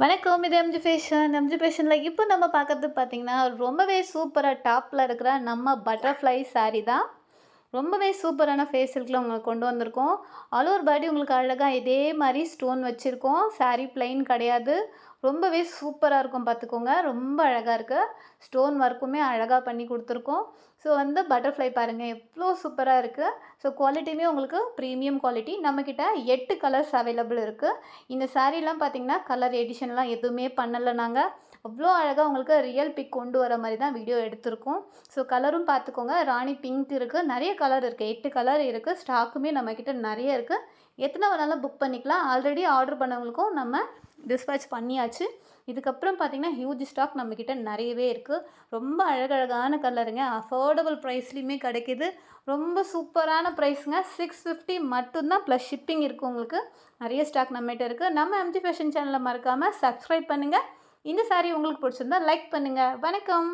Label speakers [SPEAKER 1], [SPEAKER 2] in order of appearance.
[SPEAKER 1] வணக்கம். இது MG fashion. MG ஃபேஷன்ல இப்போ நம்ம பார்க்கறது பார்த்தீங்கன்னா, ரொம்பவே சூப்பரா டாப்ல இருக்கிற நம்ம பட்டர்ஃப்ளை சாரி தான். ரொம்பவே சூப்பரான ஃபேஸ் சில்க்ல உங்களுக்கு கொண்டு வந்திருக்கோம். ஆல் ஓவர் பாடி உங்களுக்கு அழகா இதே மாரி ஸ்டோன் வச்சிருக்கோம். சாரி பிளைன் கிடையாது. ரொம்பவே சூப்பரா இருக்கும் பார்த்துக்கோங்க. ரொம்ப அழகா இருக்கு. ஸ்டோன் ஒர்க்குமே அழகா பண்ணி குடுத்துருக்கோம். ஸோ பட்டர்ஃப்ளை பாருங்க எவ்ளோ சூப்பரா இருக்கு. ஸோ குவாலிட்டியுமே உங்களுக்கு ப்ரீமியம் குவாலிட்டி. நம்மக்கிட்ட 8 கலர்ஸ் அவைலபிள் இருக்கு. இந்த சாரீலாம் பார்த்தீங்கன்னா, கலர் எடிஷன்லாம் எதுவுமே பண்ணல நாங்க. அவ்வளோ அழகா உங்களுக்கு ரியல் பிக் கொண்டு வர மாரி தான் வீடியோ எடுத்திருக்கோம். ஸோ கலரும் பார்த்துக்கோங்க. ராணி பிங்க் இருக்கு. நெறைய கலர் இருக்கு. 8 கலர் இருக்கு. ஸ்டாக்குமே நம்மக்கிட்ட நெறைய இருக்கு. எத்தனை வேணாலும் புக் பண்ணிக்கலாம். ஆல்ரெடி ஆர்டர் பண்ணவங்களுக்கும் நம்ம டிஸ்பேட்ச் பண்ணியாச்சு. இதுக்கப்புறம் பார்த்தீங்கன்னா, ஹியூஜ் ஸ்டாக் நம்மக்கிட்ட நெறையவே இருக்கு. ரொம்ப அழகழகான கலருங்க. அஃபோர்டபுள் ப்ரைஸ்லயுமே கிடைக்குது. ரொம்ப சூப்பரான ப்ரைஸுங்க. 650 மட்டும் தான் ப்ளஸ் ஷிப்பிங் இருக்கு உங்களுக்கு. நெறைய ஸ்டாக் நம்மகிட்ட இருக்கு. நம்ம எம்ஜி ஃபேஷன் சேனலை மறக்காம சப்ஸ்கிரைப் பண்ணுங்க. இந்த சாரி உங்களுக்கு பிடிச்சிருந்தா லைக் பண்ணுங்க. வணக்கம்.